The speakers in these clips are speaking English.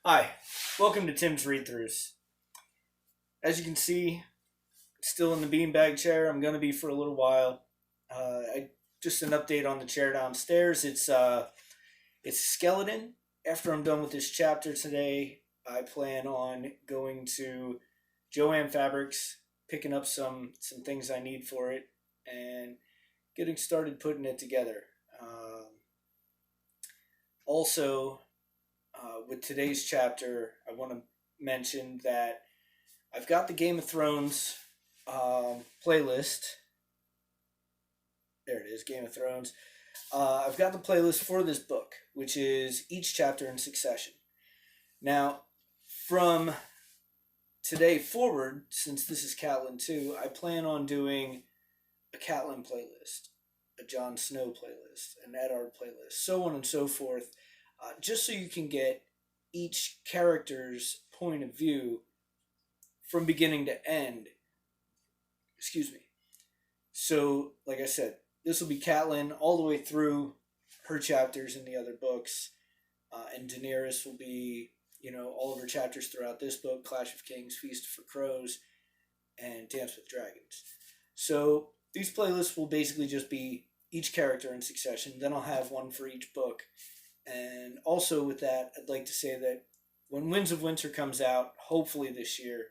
Hi, welcome to Tim's Read-Throughs. As you can see, still in the beanbag chair. I'm going to be for a little while. Just an update on the chair downstairs. It's a skeleton. After I'm done with this chapter today, I plan on going to Joann Fabrics, picking up some things I need for it, and getting started putting it together. Also, with today's chapter, I want to mention that I've got the Game of Thrones playlist. There it is, Game of Thrones. I've got the playlist for this book, which is each chapter in succession. Now, from today forward, since this is Catelyn 2, I plan on doing a Catelyn playlist, a Jon Snow playlist, an Eddard playlist, so on and so forth, just so you can get each character's point of view from beginning to end. Excuse me. So, like I said, this will be Catelyn all the way through her chapters in the other books, and Daenerys will be, all of her chapters throughout this book: Clash of Kings, Feast for Crows, and Dance with Dragons. So these playlists will basically just be each character in succession. Then I'll have one for each book. And also with that, I'd like to say that when Winds of Winter comes out, hopefully this year,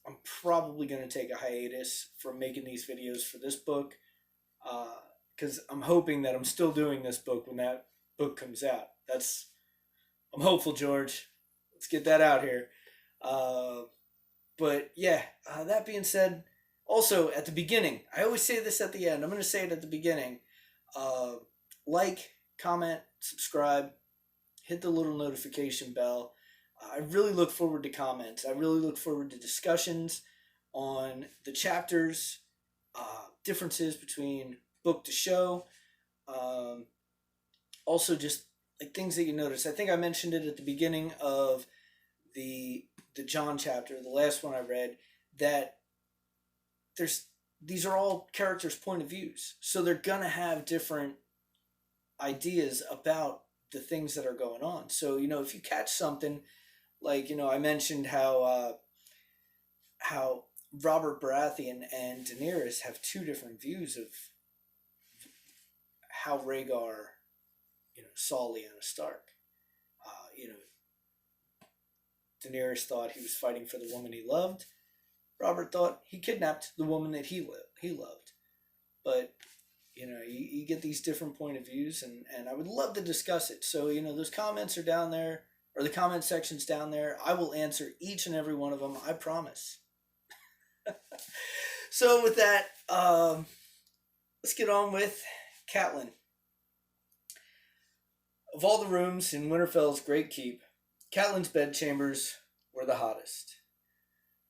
I'm probably going to take a hiatus from making these videos for this book, because I'm hoping that I'm still doing this book when that book comes out. I'm hopeful, George. Let's get that out here. But yeah, that being said, also at the beginning, I always say this at the end. I'm going to say it at the beginning. Like, comment, subscribe, hit the little notification bell. I really look forward to comments. I really look forward to discussions on the chapters, differences between book to show. Also, just like things that you notice. I think I mentioned it at the beginning of the John chapter, the last one I read, that these are all characters' point of views, so they're gonna have different ideas about the things that are going on. So if you catch something like I mentioned how Robert Baratheon and Daenerys have two different views of how Rhaegar saw Lyanna Stark. Daenerys thought he was fighting for the woman he loved. Robert thought he kidnapped the woman that he loved. But you get these different point of views, and I would love to discuss it. So those comments are down there, or the comment section's down there. I will answer each and every one of them, I promise. So with that, let's get on with Catelyn. Of all the rooms in Winterfell's great keep, Catelyn's bedchambers were the hottest.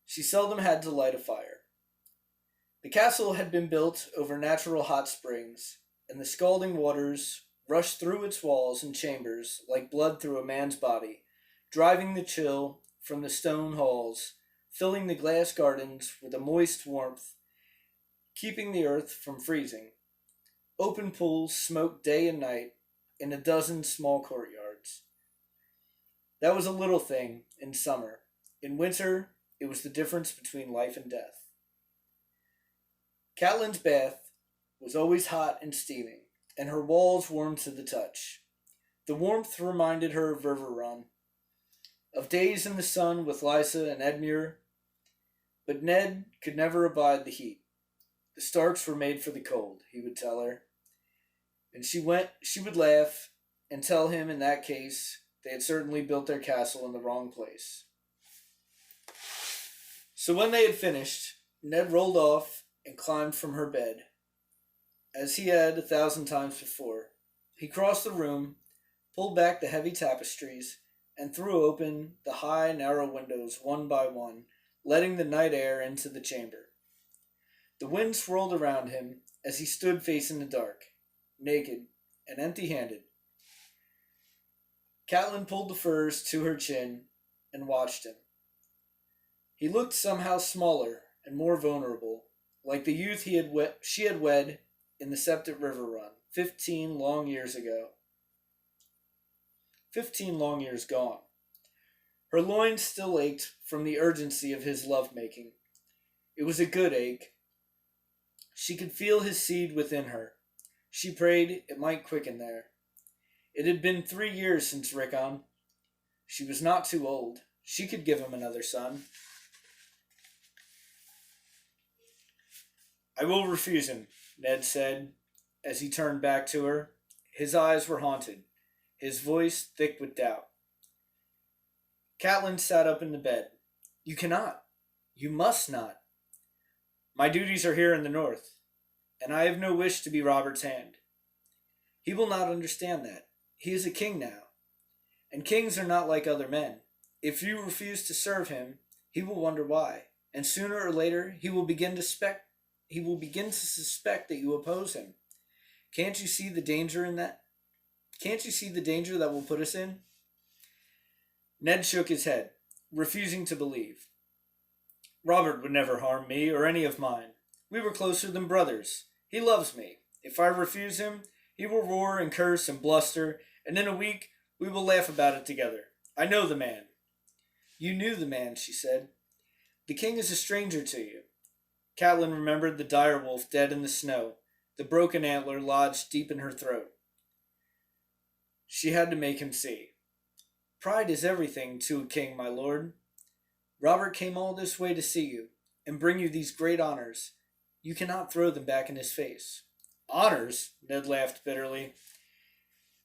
She seldom had to light a fire. The castle had been built over natural hot springs, and the scalding waters rushed through its walls and chambers like blood through a man's body, driving the chill from the stone halls, filling the glass gardens with a moist warmth, keeping the earth from freezing. Open pools smoked day and night in a dozen small courtyards. That was a little thing in summer. In winter, it was the difference between life and death. Catelyn's bath was always hot and steaming, and her walls warm to the touch. The warmth reminded her of River Run, of days in the sun with Lysa and Edmure, but Ned could never abide the heat. The Starks were made for the cold, he would tell her. And she would laugh and tell him in that case they had certainly built their castle in the wrong place. So when they had finished, Ned rolled off and climbed from her bed. As he had 1,000 times before, he crossed the room, pulled back the heavy tapestries, and threw open the high, narrow windows one by one, letting the night air into the chamber. The wind swirled around him as he stood facing the dark, naked and empty-handed. Catelyn pulled the furs to her chin and watched him. He looked somehow smaller and more vulnerable, like the youth she had wed in the Septet River Run 15 long years ago. 15 long years gone. Her loins still ached from the urgency of his love-making. It was a good ache. She could feel his seed within her. She prayed it might quicken there. It had been 3 years since Rickon. She was not too old. She could give him another son. I will refuse him, Ned said, as he turned back to her. His eyes were haunted, his voice thick with doubt. Catelyn sat up in the bed. You cannot. You must not. My duties are here in the north, and I have no wish to be Robert's hand. He will not understand that. He is a king now, and kings are not like other men. If you refuse to serve him, he will wonder why, and sooner or later he will begin to suspect that you oppose him. Can't you see the danger in that? Can't you see the danger that will put us in? Ned shook his head, refusing to believe. Robert would never harm me or any of mine. We were closer than brothers. He loves me. If I refuse him, he will roar and curse and bluster, and in a week we will laugh about it together. I know the man. You knew the man, she said. The king is a stranger to you. Catelyn remembered the dire wolf dead in the snow, the broken antler lodged deep in her throat. She had to make him see. Pride is everything to a king, my lord. Robert came all this way to see you, and bring you these great honors. You cannot throw them back in his face. Honors? Ned laughed bitterly.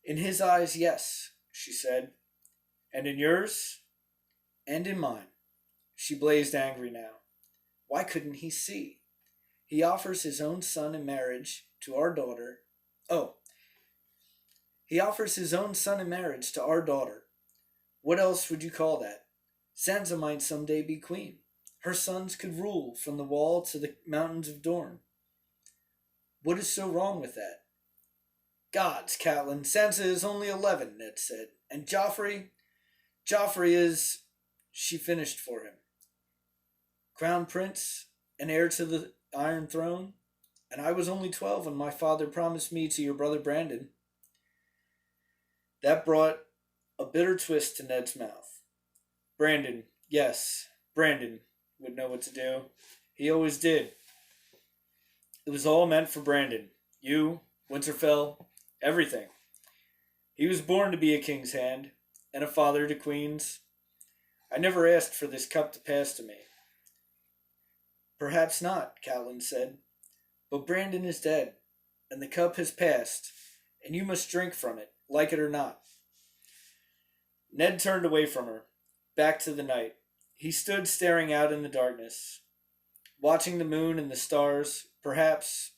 In his eyes, yes, she said. And in yours? And in mine. She blazed angry now. Why couldn't he see? He offers his own son in marriage to our daughter. He offers his own son in marriage to our daughter. What else would you call that? Sansa might someday be queen. Her sons could rule from the wall to the mountains of Dorne. What is so wrong with that? Gods, Catelyn, Sansa is only 11, Ned said. And Joffrey is... She finished for him. Crown Prince and heir to the Iron Throne, and I was only 12 when my father promised me to your brother Brandon. That brought a bitter twist to Ned's mouth. Brandon, yes, Brandon would know what to do. He always did. It was all meant for Brandon. You, Winterfell, everything. He was born to be a king's hand, and a father to queens. I never asked for this cup to pass to me. Perhaps not, Catelyn said. But Brandon is dead, and the cup has passed, and you must drink from it, like it or not. Ned turned away from her, back to the night. He stood staring out in the darkness, watching the moon and the stars, perhaps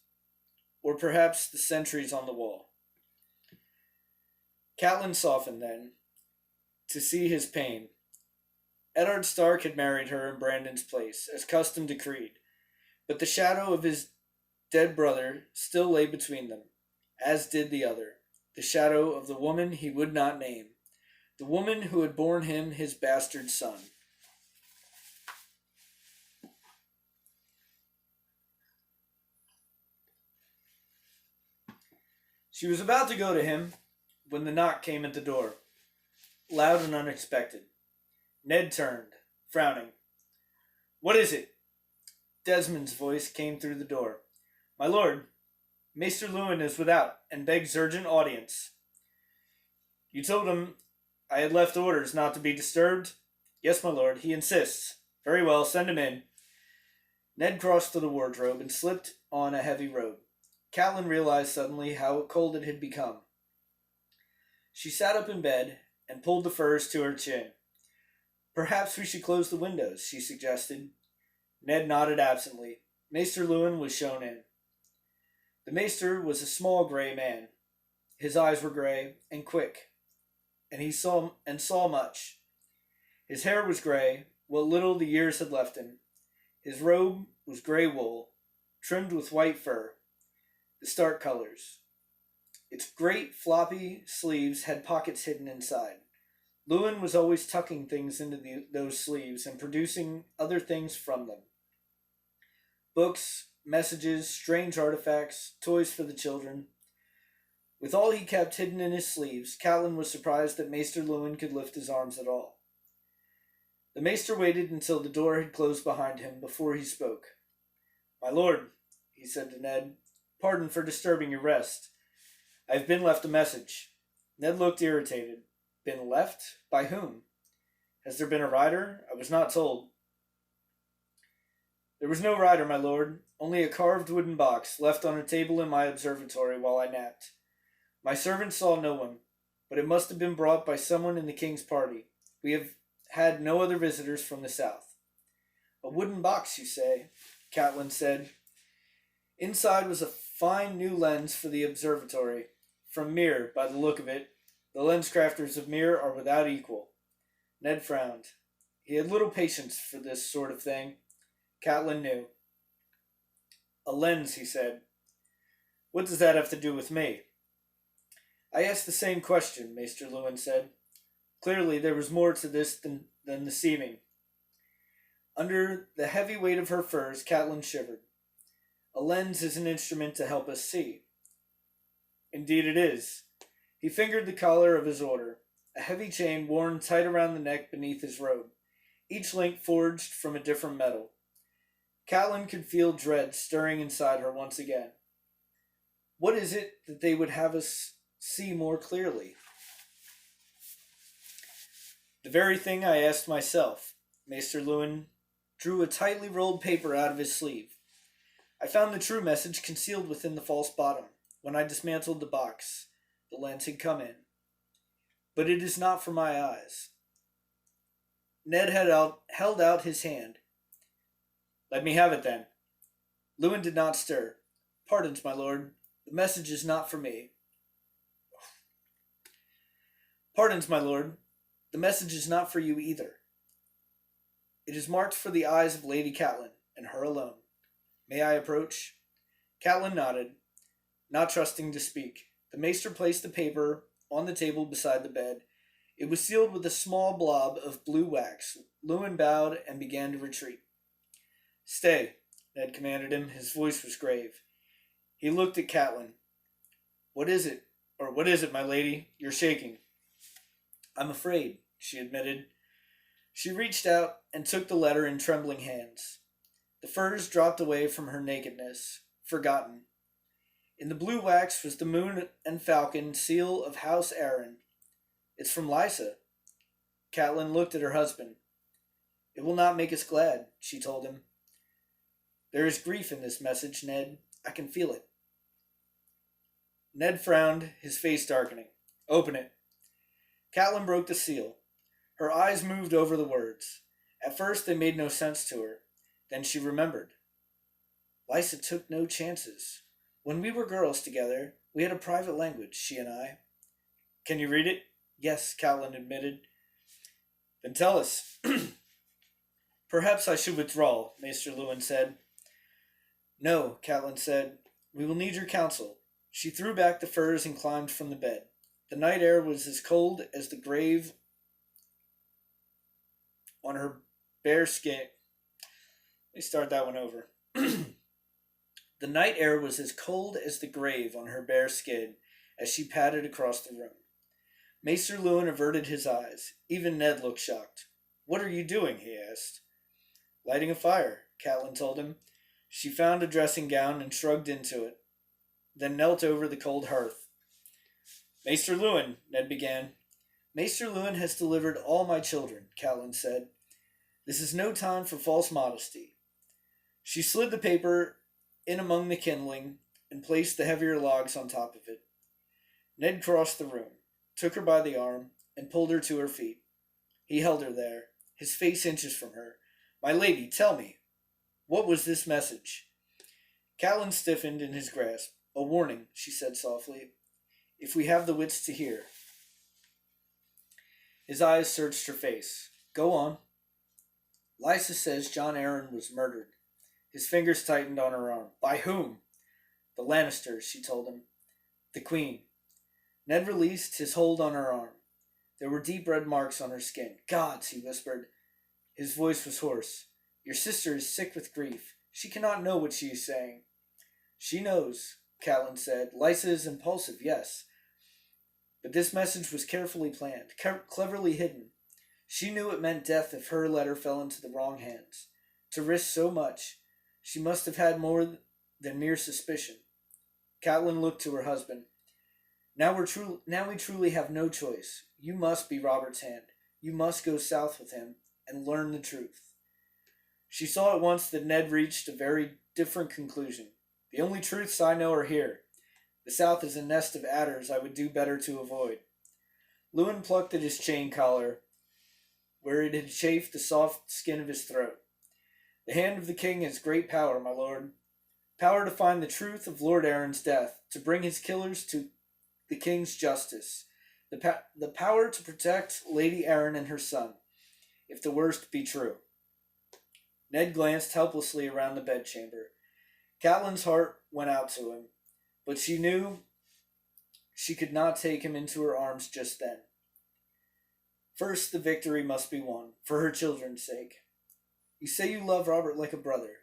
the sentries on the wall. Catelyn softened then, to see his pain. Eddard Stark had married her in Brandon's place, as custom decreed, but the shadow of his dead brother still lay between them, as did the other, the shadow of the woman he would not name, the woman who had borne him his bastard son. She was about to go to him when the knock came at the door, loud and unexpected. Ned turned, frowning. What is it? Desmond's voice came through the door. My lord, Maester Luwin is without, and begs urgent audience. You told him I had left orders not to be disturbed? Yes, my lord, he insists. Very well, send him in. Ned crossed to the wardrobe and slipped on a heavy robe. Catelyn realized suddenly how cold it had become. She sat up in bed and pulled the furs to her chin. Perhaps we should close the windows, she suggested. Ned nodded absently. Maester Luwin was shown in. The maester was a small gray man. His eyes were gray and quick, and he saw much. His hair was gray, what little the years had left him. His robe was gray wool, trimmed with white fur, the Stark colors. Its great floppy sleeves had pockets hidden inside. Luwin was always tucking things into those sleeves and producing other things from them. Books, messages, strange artifacts, toys for the children. With all he kept hidden in his sleeves, Catelyn was surprised that Maester Luwin could lift his arms at all. The maester waited until the door had closed behind him before he spoke. "My lord," he said to Ned, "pardon for disturbing your rest. I have been left a message." Ned looked irritated. "Been left? By whom? Has there been a rider? I was not told." "There was no rider, my lord, only a carved wooden box left on a table in my observatory while I napped. My servant saw no one, but it must have been brought by someone in the king's party. We have had no other visitors from the south." "A wooden box, you say?" Catelyn said. "Inside was a fine new lens for the observatory. From Myr, by the look of it. The lens crafters of Myr are without equal." Ned frowned. He had little patience for this sort of thing. Catelyn knew. "A lens," he said. "What does that have to do with me?" "I asked the same question," Maester Luwin said. Clearly there was more to this than the seeming. Under the heavy weight of her furs, Catelyn shivered. "A lens is an instrument to help us see." "Indeed it is." He fingered the collar of his order, a heavy chain worn tight around the neck beneath his robe, each link forged from a different metal. Catelyn could feel dread stirring inside her once again. What is it that they would have us see more clearly? "The very thing I asked myself." Maester Luwin drew a tightly rolled paper out of his sleeve. "I found the true message concealed within the false bottom. When I dismantled the box, the lens had come in. But it is not for my eyes." Ned held out his hand. "Let me have it, then." Luwin did not stir. "Pardons, my lord. The message is not for me." "Pardons, my lord. The message is not for you either. It is marked for the eyes of Lady Catelyn, and her alone. May I approach?" Catelyn nodded, not trusting to speak. The maester placed the paper on the table beside the bed. It was sealed with a small blob of blue wax. Luwin bowed and began to retreat. "Stay," Ned commanded him. His voice was grave. He looked at Catelyn. What is it, my lady? You're shaking." "I'm afraid," she admitted. She reached out and took the letter in trembling hands. The furs dropped away from her nakedness, forgotten. In the blue wax was the moon and falcon seal of House Arryn. "It's from Lysa." Catelyn looked at her husband. "It will not make us glad," she told him. "There is grief in this message, Ned. I can feel it." Ned frowned, his face darkening. "Open it." Catelyn broke the seal. Her eyes moved over the words. At first they made no sense to her. Then she remembered. Lysa took no chances. When we were girls together, we had a private language, she and I. "Can you read it?" "Yes," Catelyn admitted. "Then tell us." "Perhaps I should withdraw," Maester Luwin said. "No," Catelyn said. "We will need your counsel." She threw back the furs and climbed from the bed. The night air was as cold as the grave on her bare skin. Let me start that one over. The night air was as cold as the grave on her bare skin as she padded across the room. Maester Luwin averted his eyes. Even Ned looked shocked. "What are you doing?" he asked. "Lighting a fire," Catelyn told him. She found a dressing gown and shrugged into it, then knelt over the cold hearth. "Maester Luwin," Ned began. "Maester Luwin has delivered all my children," Catelyn said. "This is no time for false modesty." She slid the paper in among the kindling and placed the heavier logs on top of it. Ned crossed the room, took her by the arm, and pulled her to her feet. He held her there, his face inches from her. "My lady, tell me, what was this message?" Catelyn stiffened in his grasp. "A warning," she said softly, "if we have the wits to hear." His eyes searched her face. "Go on." "Lysa says Jon Arryn was murdered." His fingers tightened on her arm. "By whom?" "The Lannisters," she told him. "The Queen." Ned released his hold on her arm. There were deep red marks on her skin. "Gods," he whispered. His voice was hoarse. "Your sister is sick with grief. She cannot know what she is saying." "She knows," Catelyn said. "Lysa is impulsive, yes, But this message was carefully planned, cleverly hidden. She knew it meant death if her letter fell into the wrong hands. To risk so much, she must have had more than mere suspicion. Catelyn looked to her husband. Now we truly have no choice. You must be Robert's hand. You must go south with him and learn the truth. She saw at once that Ned reached a very different conclusion. The only truths I know are here. The south is a nest of adders I would do better to avoid. Lewin plucked at his chain collar, where it had chafed the soft skin of his throat. The hand of the king has great power, my lord. Power to find the truth of Lord Arryn's death, to bring his killers to the king's justice. The power to protect Lady Arryn and her son, if the worst be true. Ned glanced helplessly around the bedchamber. Catelyn's heart went out to him, but she knew she could not take him into her arms just then. First, the victory must be won, for her children's sake. You say you love Robert like a brother.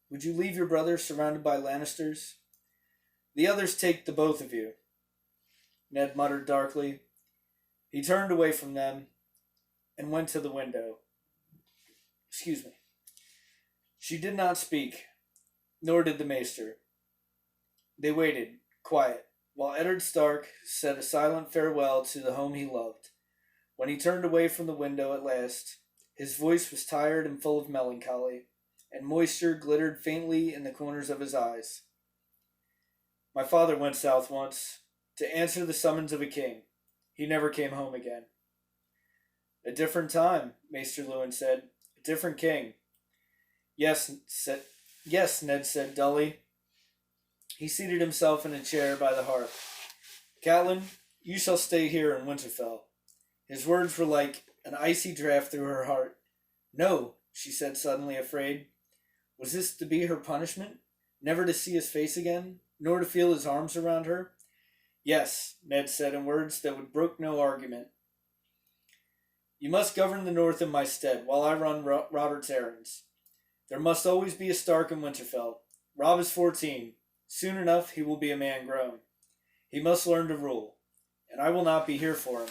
Would you leave your brother surrounded by Lannisters? The others take the both of you, Ned muttered darkly. He turned away from them and went to the window. Excuse me. She did not speak, nor did the maester. They waited, quiet, while Eddard Stark said a silent farewell to the home he loved. When he turned away from the window at last, his voice was tired and full of melancholy, and moisture glittered faintly in the corners of his eyes. My father went south once, to answer the summons of a king. He never came home again. A different time, Maester Lewin said. A different king. Yes, Ned said dully. He seated himself in a chair by the hearth. Catelyn, you shall stay here in Winterfell. His words were like an icy draught through her heart. No, she said, suddenly afraid. Was this to be her punishment? Never to see his face again, nor to feel his arms around her? Yes, Ned said in words that would brook no argument. You must govern the north in my stead, while I run Robert's errands. There must always be a Stark in Winterfell. Robb is 14. Soon enough he will be a man grown. He must learn to rule, and I will not be here for him.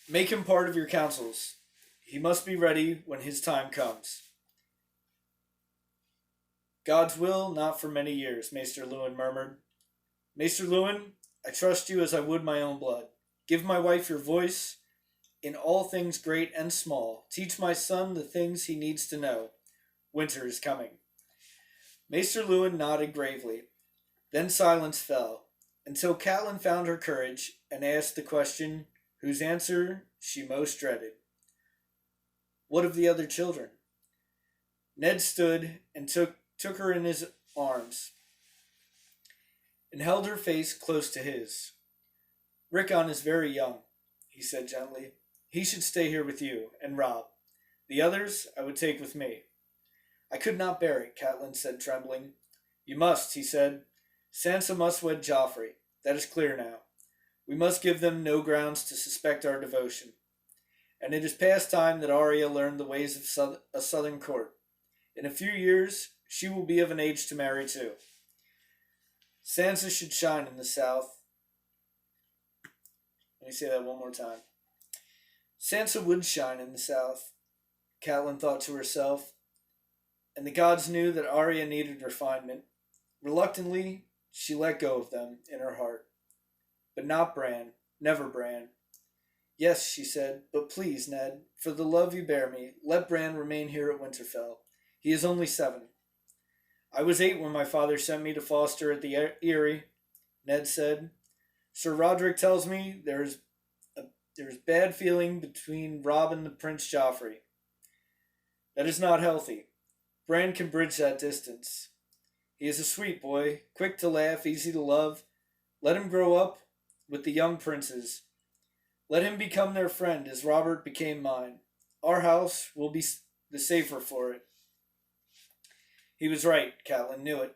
Make him part of your councils. He must be ready when his time comes. God's will, not for many years, Maester Lewin murmured. Maester Lewin, I trust you as I would my own blood. Give my wife your voice in all things great and small. Teach my son the things he needs to know. Winter is coming. Maester Lewin nodded gravely. Then silence fell, until Catelyn found her courage and asked the question whose answer she most dreaded. What of the other children? Ned stood and took her in his arms and held her face close to his. Rickon is very young, he said gently. He should stay here with you and Robb. The others I would take with me. I could not bear it, Catelyn said, trembling. You must, he said. Sansa must wed Joffrey. That is clear now. We must give them no grounds to suspect our devotion. And it is past time that Arya learned the ways of a southern court. In a few years, she will be of an age to marry too. Sansa should shine in the south. Let me say that one more time. Sansa would shine in the south, Catelyn thought to herself, and the gods knew that Arya needed refinement. Reluctantly, she let go of them in her heart. But not Bran, never Bran. Yes, she said, but please, Ned, for the love you bear me, let Bran remain here at Winterfell. He is only 7. I was 8 when my father sent me to foster at the Eyrie, Ned said. Sir Roderick tells me there's bad feeling between Robb and the Prince Joffrey. That is not healthy. Bran can bridge that distance. He is a sweet boy, quick to laugh, easy to love. Let him grow up with the young princes. Let him become their friend as Robert became mine. Our house will be the safer for it. He was right, Catelyn knew it.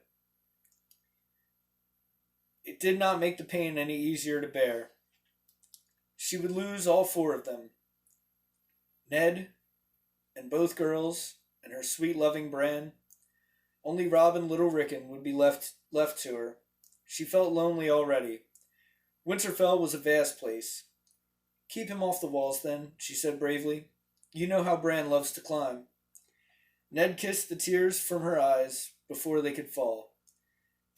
It did not make the pain any easier to bear. She would lose all 4 of them. Ned, and both girls, and her sweet loving Bran. Only Robb and little Rickon would be left to her. She felt lonely already. Winterfell was a vast place. Keep him off the walls, then, she said bravely. You know how Bran loves to climb. Ned kissed the tears from her eyes before they could fall.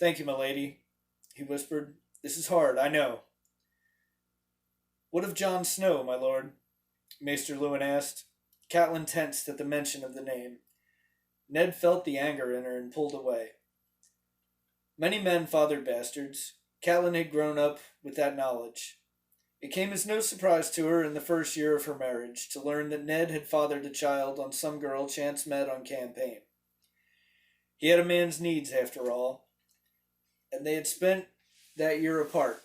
Thank you, my lady, he whispered. This is hard, I know. What of Jon Snow, my lord? Maester Luwin asked. Catelyn tensed at the mention of the name. Ned felt the anger in her and pulled away. Many men fathered bastards. Catelyn had grown up with that knowledge. It came as no surprise to her in the first year of her marriage to learn that Ned had fathered a child on some girl chance met on campaign. He had a man's needs, after all, and they had spent that year apart.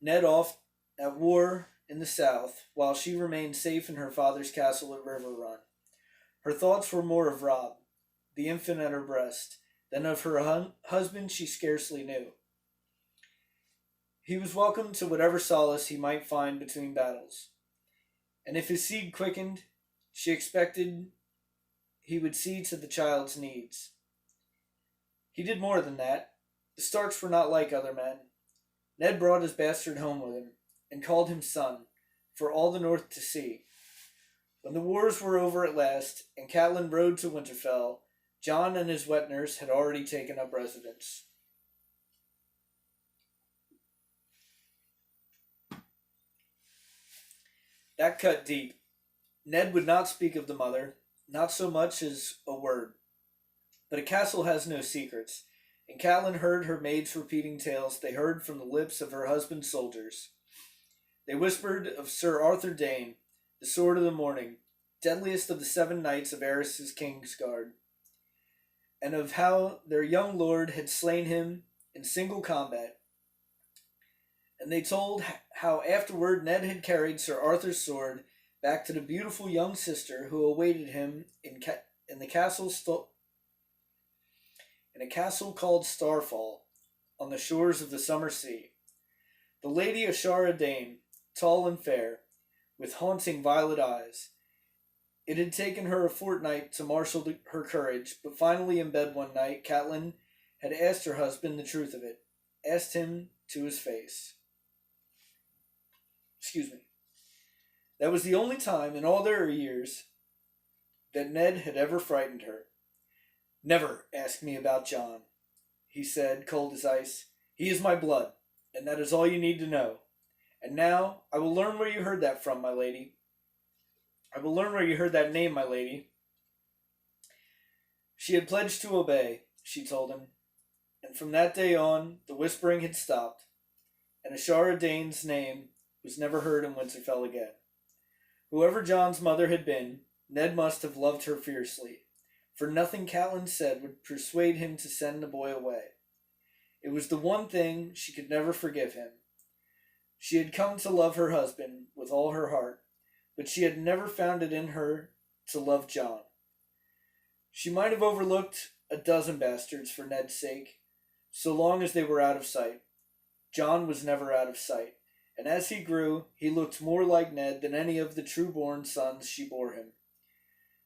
Ned off at war in the south, while she remained safe in her father's castle at River Run. Her thoughts were more of Robb, the infant at her breast, than of her husband she scarcely knew. He was welcome to whatever solace he might find between battles, and if his seed quickened, she expected he would see to the child's needs. He did more than that. The Starks were not like other men. Ned brought his bastard home with him, and called him son, for all the north to see. When the wars were over at last, and Catelyn rode to Winterfell, Jon and his wet nurse had already taken up residence. That cut deep. Ned would not speak of the mother, not so much as a word. But a castle has no secrets, and Catelyn heard her maids repeating tales they heard from the lips of her husband's soldiers. They whispered of Sir Arthur Dane, the Sword of the Morning, deadliest of the 7 knights of Aerys' Kingsguard, and of how their young lord had slain him in single combat. And they told how afterward Ned had carried Sir Arthur's sword back to the beautiful young sister who awaited him in a castle called Starfall, on the shores of the summer sea. The Lady Ashara Dane, tall and fair, with haunting violet eyes. It had taken her a fortnight to marshal her courage, but finally in bed one night, Catelyn had asked her husband the truth of it, asked him to his face. That was the only time in all their years that Ned had ever frightened her. Never ask me about Jon, he said, cold as ice. He is my blood, and that is all you need to know. And now I will learn where you heard that from, my lady. I will learn where you heard that name, my lady. She had pledged to obey, she told him, and from that day on the whispering had stopped, and Ashara Dane's name was never heard in Winterfell again. Whoever Jon's mother had been, Ned must have loved her fiercely, for nothing Catelyn said would persuade him to send the boy away. It was the one thing she could never forgive him. She had come to love her husband with all her heart, but she had never found it in her to love Jon. She might have overlooked a dozen bastards for Ned's sake, so long as they were out of sight. Jon was never out of sight, and as he grew, he looked more like Ned than any of the true-born sons she bore him.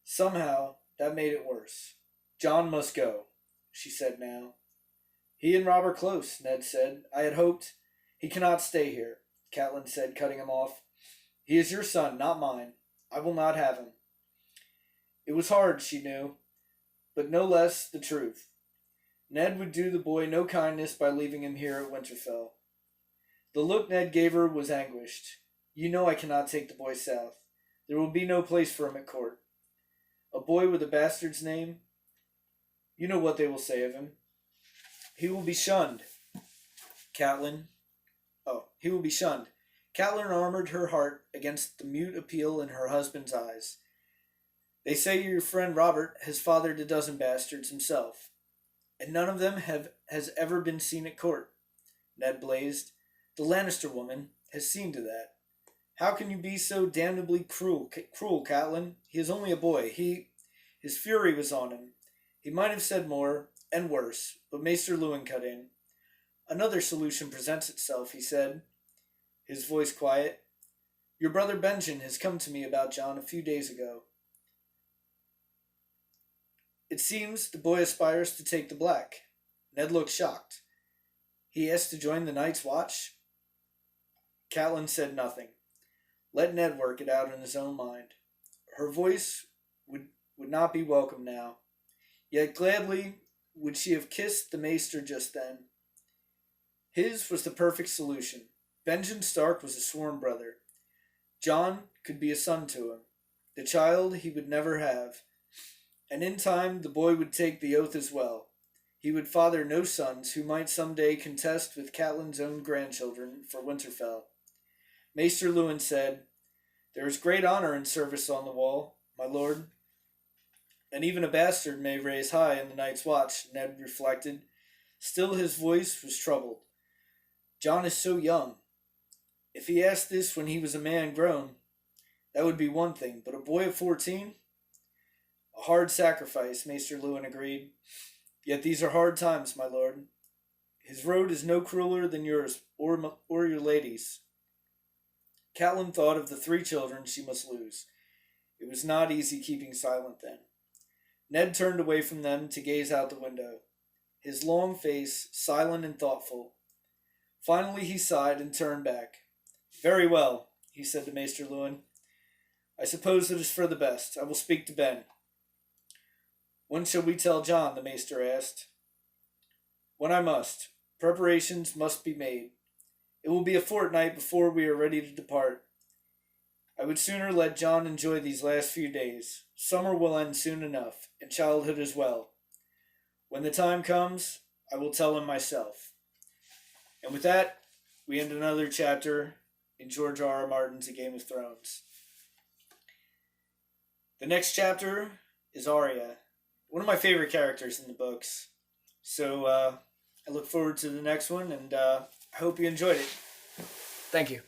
Somehow, that made it worse. Jon must go, she said now. He and Robb are close, Ned said. I had hoped. He cannot stay here, Catelyn said, cutting him off. He is your son, not mine. I will not have him. It was hard, she knew, but no less the truth. Ned would do the boy no kindness by leaving him here at Winterfell. The look Ned gave her was anguished. You know I cannot take the boy south. There will be no place for him at court. A boy with a bastard's name? You know what they will say of him. He will be shunned. He will be shunned. Catelyn armored her heart against the mute appeal in her husband's eyes. They say your friend Robert has fathered a dozen bastards himself, and none of them has ever been seen at court. Ned blazed. The Lannister woman has seen to that. How can you be so damnably cruel, Catelyn? He is only a boy. His fury was on him. He might have said more, and worse, but Maester Luwin cut in. Another solution presents itself, he said, his voice quiet. Your brother Benjen has come to me about Jon a few days ago. It seems the boy aspires to take the black. Ned looked shocked. He asked to join the Night's Watch? Catelyn said nothing. Let Ned work it out in his own mind. Her voice would not be welcome now. Yet gladly would she have kissed the maester just then. His was the perfect solution. Benjen Stark was a sworn brother. Jon could be a son to him. The child he would never have. And in time the boy would take the oath as well. He would father no sons who might some day contest with Catelyn's own grandchildren for Winterfell. Maester Luwin said, "There is great honor in service on the wall, my lord. And even a bastard may raise high in the night's watch," Ned reflected. Still his voice was troubled. Jon is so young. If he asked this when he was a man grown, that would be one thing, but a boy of 14? A hard sacrifice, Maester Luwin agreed. Yet these are hard times, my lord. His road is no crueler than yours, or your lady's. Catelyn thought of the 3 children she must lose. It was not easy keeping silent then. Ned turned away from them to gaze out the window, his long face silent and thoughtful. Finally he sighed and turned back. "Very well," he said to Maester Luwin. "I suppose it is for the best. I will speak to Ben." "When shall we tell Jon?" the maester asked. "When I must. Preparations must be made. It will be a fortnight before we are ready to depart. I would sooner let Jon enjoy these last few days. Summer will end soon enough, and childhood as well. When the time comes, I will tell him myself." And with that, we end another chapter in George R. R. Martin's A Game of Thrones. The next chapter is Arya, one of my favorite characters in the books. So I look forward to the next one, and I hope you enjoyed it. Thank you.